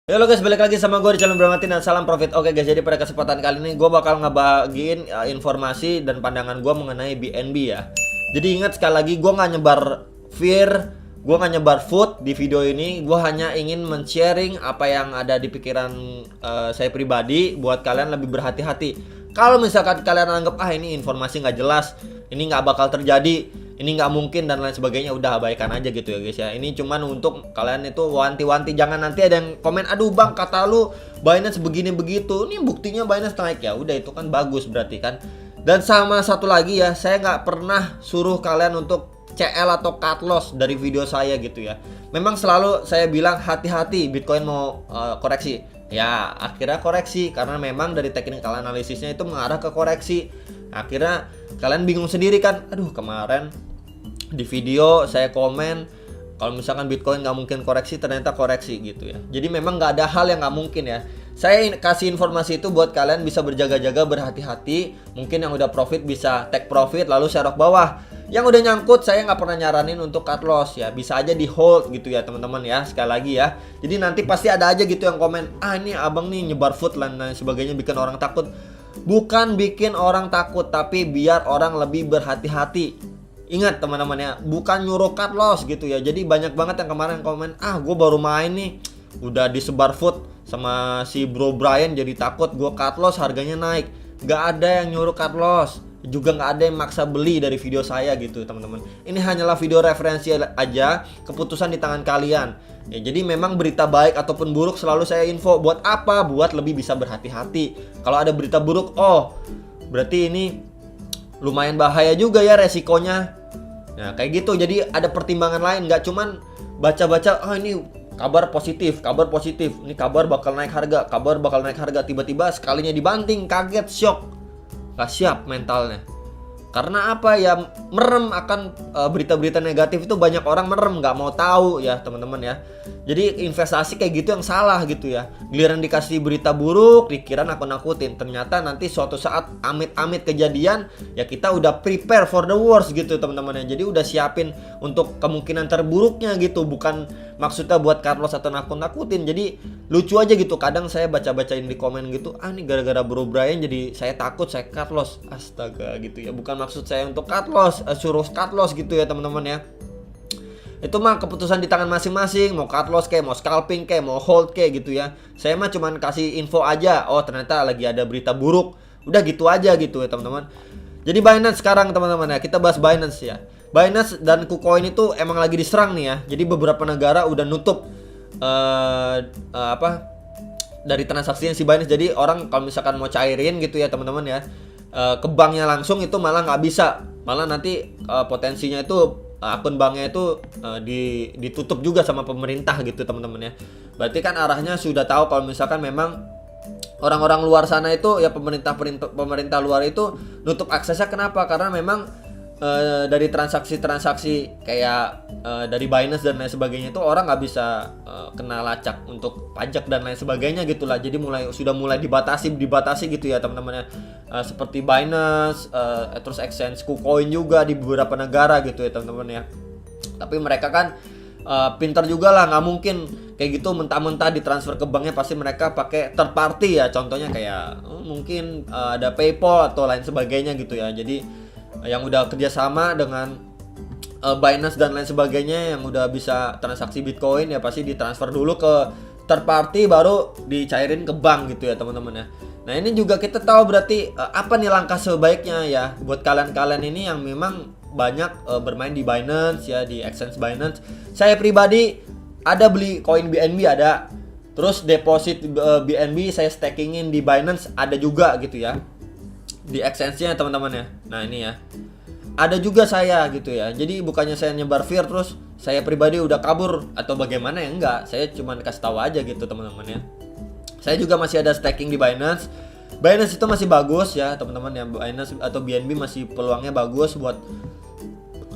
Halo guys, balik lagi sama gue di channel Brahmatin dan salam profit. Oke guys, jadi pada kesempatan kali ini gue bakal ngebagiin informasi dan pandangan gue mengenai BNB ya. Jadi ingat sekali lagi, gue nggak nyebar fear, gue nggak nyebar food di video ini. Gue hanya ingin men-sharing apa yang ada di pikiran saya pribadi buat kalian lebih berhati-hati. Kalau misalkan kalian anggap ini informasi nggak jelas, ini nggak bakal terjadi, ini nggak mungkin dan lain sebagainya, udah abaikan aja gitu ya guys ya. Ini cuman untuk kalian itu wanti-wanti, jangan nanti ada yang komen, aduh bang kata lu Binance begini begitu, ini buktinya Binance naik ya. Udah itu kan bagus berarti kan. Dan sama satu lagi ya, saya nggak pernah suruh kalian untuk CL atau cut loss dari video saya gitu ya. Memang selalu saya bilang hati-hati Bitcoin mau koreksi. Ya akhirnya koreksi karena memang dari technical analisisnya itu mengarah ke koreksi. Akhirnya kalian bingung sendiri kan, aduh kemarin di video saya komen kalau misalkan Bitcoin nggak mungkin koreksi, ternyata koreksi gitu ya. Jadi memang nggak ada hal yang nggak mungkin ya. Saya kasih informasi itu buat kalian bisa berjaga-jaga, berhati-hati. Mungkin yang udah profit bisa take profit lalu serok bawah. Yang udah nyangkut saya nggak pernah nyaranin untuk cut loss ya. Bisa aja di hold gitu ya teman-teman ya. Sekali lagi ya. Jadi nanti pasti ada aja gitu yang komen, ini abang nih nyebar food dan lain sebagainya bikin orang takut. Bukan bikin orang takut, tapi biar orang lebih berhati-hati. Ingat teman-teman ya, bukan nyuruh cut loss gitu ya. Jadi banyak banget yang kemarin komen, gue baru main nih udah disebar food sama si bro Brian jadi takut gue cut loss harganya naik. Gak ada yang nyuruh cut loss, juga gak ada yang maksa beli dari video saya gitu teman-teman. Ini hanyalah video referensi aja, keputusan di tangan kalian ya. Jadi memang berita baik ataupun buruk selalu saya info. Buat apa? Buat lebih bisa berhati-hati. Kalau ada berita buruk, berarti ini lumayan bahaya juga ya resikonya. Nah kayak gitu, jadi ada pertimbangan lain, nggak cuman baca-baca ini kabar positif, ini kabar bakal naik harga, tiba-tiba sekalinya dibanting, kaget, shock, nggak siap mentalnya. Karena apa ya, merem akan berita-berita negatif itu, banyak orang merem nggak mau tahu ya teman-teman ya. Jadi investasi kayak gitu yang salah gitu ya. Giliran dikasih berita buruk dikira nakut-nakutin, ternyata nanti suatu saat amit-amit kejadian ya kita udah prepare for the worst gitu teman-teman ya. Jadi udah siapin untuk kemungkinan terburuknya gitu, bukan maksudnya buat cut loss atau nakut-nakutin. Jadi lucu aja gitu, kadang saya baca-bacain di komen gitu, ini gara-gara bro Brian jadi saya takut, saya cut loss. Astaga gitu ya, bukan maksud saya untuk cut loss, suruh cut loss gitu ya teman-teman ya. Itu mah keputusan di tangan masing-masing, mau cut loss kayak, mau scalping kayak, mau hold kayak gitu ya. Saya mah cuman kasih info aja, ternyata lagi ada berita buruk, udah gitu aja gitu ya teman-teman. Jadi Binance sekarang teman-teman ya, kita bahas Binance ya. Binance dan KuCoin itu emang lagi diserang nih ya. Jadi beberapa negara udah nutup dari transaksinya si Binance. Jadi orang kalau misalkan mau cairin gitu ya teman-teman ya, ke banknya langsung itu malah nggak bisa. Malah nanti potensinya itu akun banknya itu ditutup juga sama pemerintah gitu teman-teman ya. Berarti kan arahnya sudah tahu kalau misalkan memang orang-orang luar sana itu ya, pemerintah luar itu nutup aksesnya. Kenapa? Karena memang dari transaksi-transaksi kayak dari Binance dan lain sebagainya itu orang nggak bisa kena lacak untuk pajak dan lain sebagainya gitulah. Jadi sudah mulai dibatasi gitu ya teman-teman ya. Seperti Binance, terus exchange KuCoin juga di beberapa negara gitu ya teman-teman ya. Tapi mereka kan pintar juga lah, nggak mungkin kayak gitu mentah-mentah ditransfer ke banknya, pasti mereka pakai third party ya. Contohnya kayak mungkin ada PayPal atau lain sebagainya gitu ya. Jadi yang udah kerjasama dengan Binance dan lain sebagainya, yang udah bisa transaksi Bitcoin ya pasti ditransfer dulu ke third party baru dicairin ke bank gitu ya teman-teman ya. Nah ini juga kita tahu berarti apa nih langkah sebaiknya ya buat kalian-kalian ini yang memang banyak bermain di Binance ya, di exchange Binance. Saya pribadi ada beli koin BNB ada, terus deposit BNB saya stakingin di Binance ada juga gitu ya, di exchange-nya teman-teman ya. Nah ini ya, ada juga saya gitu ya. Jadi bukannya saya nyebar fear terus saya pribadi udah kabur atau bagaimana ya, enggak. Saya cuma kasih tahu aja gitu teman-teman ya. Saya juga masih ada staking di Binance. Binance itu masih bagus ya teman-teman ya. Binance atau BNB masih peluangnya bagus buat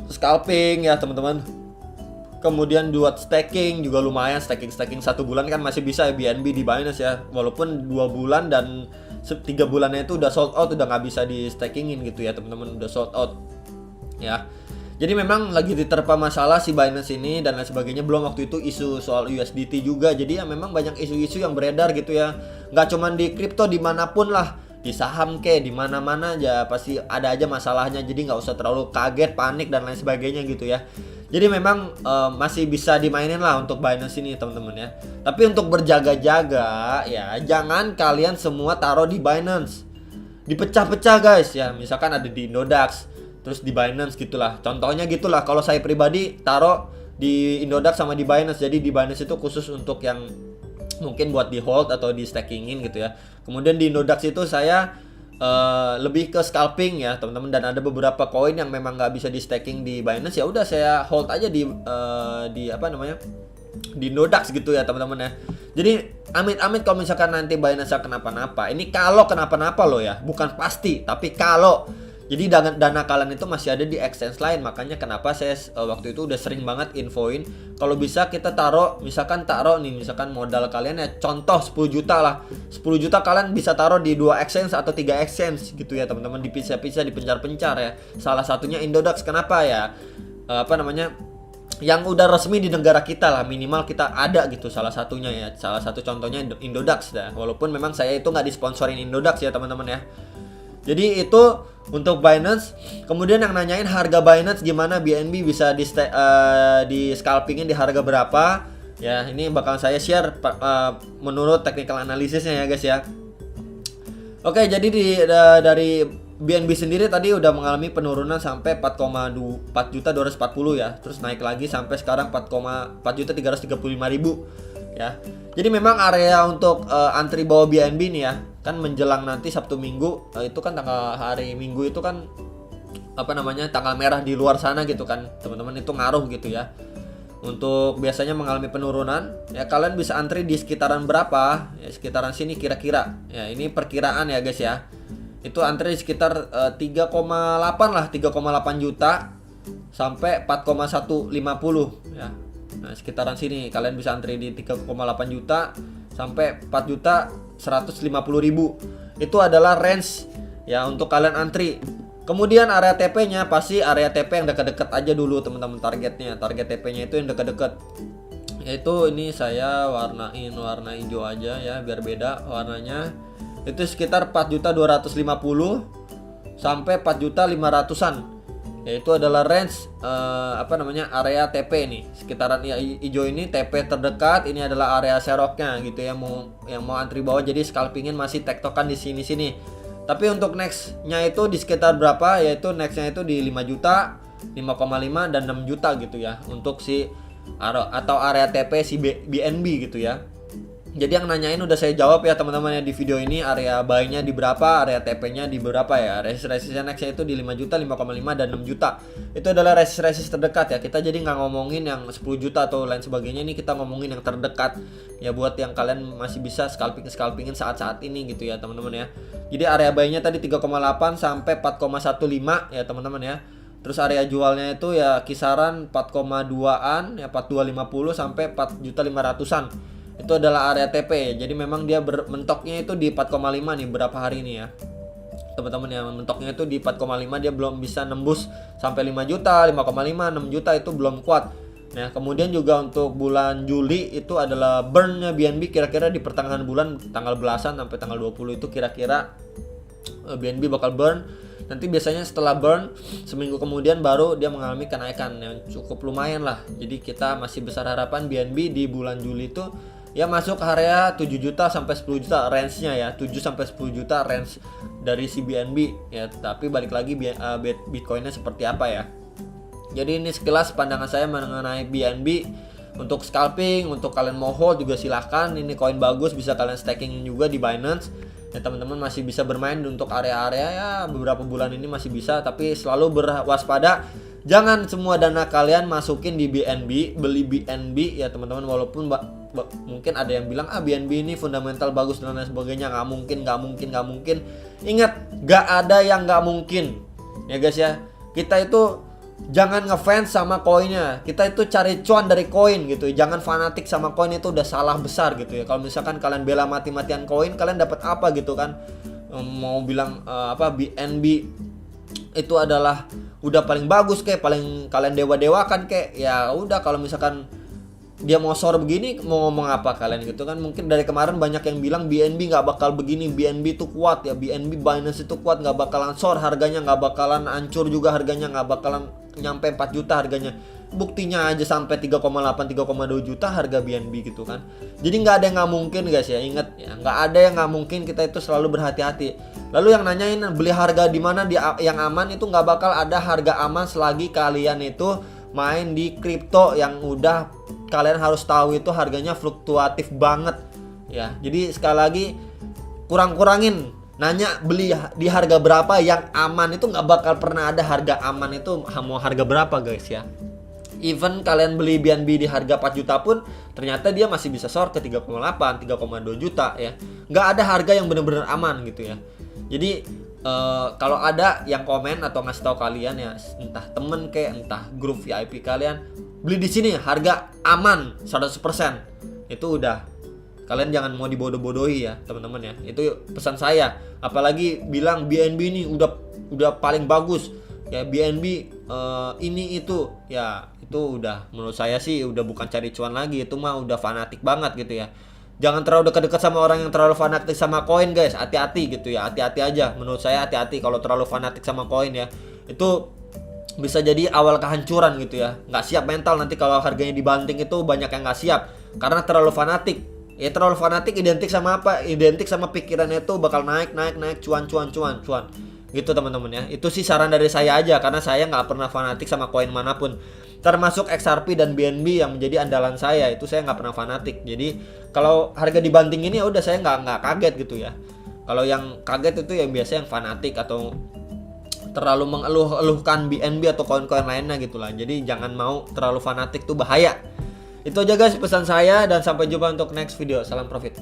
scalping ya teman-teman. Kemudian buat staking juga lumayan, staking 1 bulan kan masih bisa ya BNB di Binance ya. Walaupun 2 bulan dan 3 bulannya itu udah sold out, udah nggak bisa di stakingin gitu ya teman-teman, udah sold out ya. Jadi memang lagi diterpa masalah si Binance ini dan lain sebagainya. Belum waktu itu isu soal USDT juga. Jadi ya memang banyak isu-isu yang beredar gitu ya. Nggak cuman di kripto, dimanapun lah, di saham di mana-mana aja pasti ada aja masalahnya. Jadi nggak usah terlalu kaget, panik dan lain sebagainya gitu ya. Jadi memang masih bisa dimainin lah untuk Binance ini teman-teman ya. Tapi untuk berjaga-jaga ya, jangan kalian semua taruh di Binance. Dipecah-pecah guys ya. Misalkan ada di Indodax, terus di Binance gitulah. Contohnya gitulah. Kalau saya pribadi taruh di Indodax sama di Binance. Jadi di Binance itu khusus untuk yang mungkin buat di hold atau di stakingin gitu ya. Kemudian di Indodax itu saya lebih ke scalping ya teman-teman, dan ada beberapa koin yang memang nggak bisa di staking di Binance, ya udah saya hold aja di apa namanya, di Indodax gitu ya teman-teman ya. Jadi amit-amit kalau misalkan nanti Binance kenapa-napa, ini kalau kenapa-napa loh ya, bukan pasti tapi kalau. Jadi dana kalian itu masih ada di exchange lain. Makanya kenapa saya waktu itu udah sering banget infoin, kalau bisa kita taruh, misalkan modal kalian ya contoh 10 juta lah. 10 juta kalian bisa taruh di 2 exchange atau 3 exchange gitu ya teman-teman, dipisah-pisah, dipencar-pencar ya. Salah satunya Indodax. Kenapa ya? Apa namanya? Yang udah resmi di negara kita lah, minimal kita ada gitu, salah satunya ya. Salah satu contohnya Indodax dah. Walaupun memang saya itu nggak disponsorin Indodax ya teman-teman ya. Jadi itu untuk Binance. Kemudian yang nanyain harga Binance gimana, BNB bisa di scalpingin di harga berapa? Ya, ini bakal saya share menurut technical analysisnya ya guys ya. Oke, jadi dari BNB sendiri tadi udah mengalami penurunan sampai 4.240 ya. Terus naik lagi sampai sekarang 4.335.000 ya. Jadi memang area untuk antri bawah BNB nih ya, kan menjelang nanti Sabtu Minggu, itu kan hari Minggu itu kan apa namanya, tanggal merah di luar sana gitu kan teman-teman, itu ngaruh gitu ya. Untuk biasanya mengalami penurunan ya, kalian bisa antri di sekitaran berapa ya, sekitaran sini kira-kira ya, ini perkiraan ya guys ya. Itu antri sekitar 3,8 lah, 3,8 juta sampai 4,150 ya. Nah, sekitaran sini kalian bisa antri di 3,8 juta sampai 4 juta 150.000. Itu adalah range ya untuk kalian antri. Kemudian area TP-nya pasti area TP yang dekat-dekat aja dulu teman-teman, targetnya. Target TP-nya itu yang dekat-dekat. Yaitu ini saya warnain warna hijau aja ya biar beda warnanya. Itu sekitar 4.250 sampai 4.500-an. Yaitu adalah range apa namanya, area TP nih. Sekitaran hijau ini TP terdekat, ini adalah area seroknya gitu ya, yang mau antri bawah. Jadi scalpingin masih tektokan di sini-sini. Tapi untuk next-nya itu di sekitar berapa? Yaitu next-nya itu di 5 juta, 5,5 dan 6 juta gitu ya. Untuk si atau area TP si BNB gitu ya. Jadi yang nanyain udah saya jawab ya teman-teman ya di video ini. Area buy-nya di berapa, area TP-nya di berapa ya. Resist-resistnya next-nya itu di 5 juta, 5,5 dan 6 juta. Itu adalah resist-resist terdekat ya. Kita jadi nggak ngomongin yang 10 juta atau lain sebagainya, ini kita ngomongin yang terdekat. Ya buat yang kalian masih bisa scalpingin saat-saat ini gitu ya teman-teman ya. Jadi area buy-nya tadi 3,8 sampai 4,15 ya teman-teman ya. Terus area jualnya itu ya kisaran 4,2-an ya, 4.250 sampai 4.500-an. Itu adalah area TP. Jadi memang dia mentoknya itu di 4,5 nih berapa hari ini ya teman-teman ya. Mentoknya itu di 4,5, dia belum bisa nembus sampai 5 juta, 5,5, 6 juta itu belum kuat. Nah kemudian juga untuk bulan Juli itu adalah burn-nya BNB kira-kira di pertengahan bulan, tanggal belasan sampai tanggal 20 itu kira-kira BNB bakal burn. Nanti biasanya setelah burn seminggu kemudian baru dia mengalami kenaikan yang cukup lumayan lah. Jadi kita masih besar harapan BNB di bulan Juli itu ya masuk area 7 juta sampai 10 juta range-nya ya. 7 sampai 10 juta range dari si BNB ya. Tapi balik lagi Bitcoin-nya seperti apa ya. Jadi ini sekilas pandangan saya mengenai BNB. Untuk scalping, untuk kalian mau hold juga silahkan. Ini koin bagus, bisa kalian staking juga di Binance. Ya teman-teman masih bisa bermain untuk area-area ya, beberapa bulan ini masih bisa. Tapi selalu berwaspada, jangan semua dana kalian masukin di BNB, beli BNB ya teman-teman. Walaupun mungkin ada yang bilang BNB ini fundamental bagus dan lain sebagainya. Nggak mungkin. Ingat, nggak ada yang nggak mungkin ya guys ya. Kita itu jangan ngefans sama koinnya, kita itu cari cuan dari koin gitu. Jangan fanatik sama koin, itu udah salah besar gitu ya. Kalau misalkan kalian bela mati-matian koin, kalian dapat apa gitu kan? Mau bilang BNB itu adalah udah paling bagus kayak paling kalian dewa-dewakan kayak ya udah. Kalau misalkan dia mau SOR begini mau ngomong apa kalian gitu kan. Mungkin dari kemarin banyak yang bilang BNB nggak bakal begini, BNB itu kuat ya, BNB Binance itu kuat, nggak bakalan SOR harganya, nggak bakalan hancur juga harganya, nggak bakalan nyampe 4 juta harganya. Buktinya aja sampai 3,8 3,2 juta harga BNB gitu kan. Jadi nggak ada yang nggak mungkin guys ya, inget ya, nggak ada yang nggak mungkin. Kita itu selalu berhati-hati. Lalu yang nanyain beli harga di mana yang aman, itu nggak bakal ada harga aman selagi kalian itu main di kripto yang udah kalian harus tahu itu harganya fluktuatif banget ya. Jadi sekali lagi kurang-kurangin nanya beli di harga berapa yang aman. Itu nggak bakal pernah ada harga aman itu mau harga berapa guys ya. Even kalian beli BNB di harga 4 juta pun ternyata dia masih bisa SOR ke 3,8 3,2 juta ya. Nggak ada harga yang benar-benar aman gitu ya. Jadi kalau ada yang komen atau ngasih tahu kalian ya, entah temen kayak entah grup VIP kalian, beli di sini harga aman 100%, itu udah kalian jangan mau dibodoh-bodohi ya teman-teman ya. Itu pesan saya. Apalagi bilang BNB ini udah paling bagus ya, BNB ini itu ya, itu udah menurut saya sih udah bukan cari cuan lagi, itu mah udah fanatik banget gitu ya. Jangan terlalu dekat-dekat sama orang yang terlalu fanatik sama koin guys, hati-hati gitu ya, hati-hati aja. Menurut saya hati-hati kalau terlalu fanatik sama koin ya, itu bisa jadi awal kehancuran gitu ya. Nggak siap mental nanti kalau harganya dibanting, itu banyak yang nggak siap karena terlalu fanatik. Ya terlalu fanatik identik sama apa? Identik sama pikirannya itu bakal naik cuan gitu teman-teman ya. Itu sih saran dari saya aja karena saya nggak pernah fanatik sama koin manapun, termasuk XRP dan BNB yang menjadi andalan saya. Itu saya nggak pernah fanatik. Jadi kalau harga dibanting ini ya udah saya nggak kaget gitu ya. Kalau yang kaget itu yang biasa yang fanatik atau terlalu mengeluh-eluhkan BNB atau koin-koin lainnya gitulah. Jadi jangan mau terlalu fanatik, tuh bahaya. Itu aja guys pesan saya, dan sampai jumpa untuk next video. Salam profit.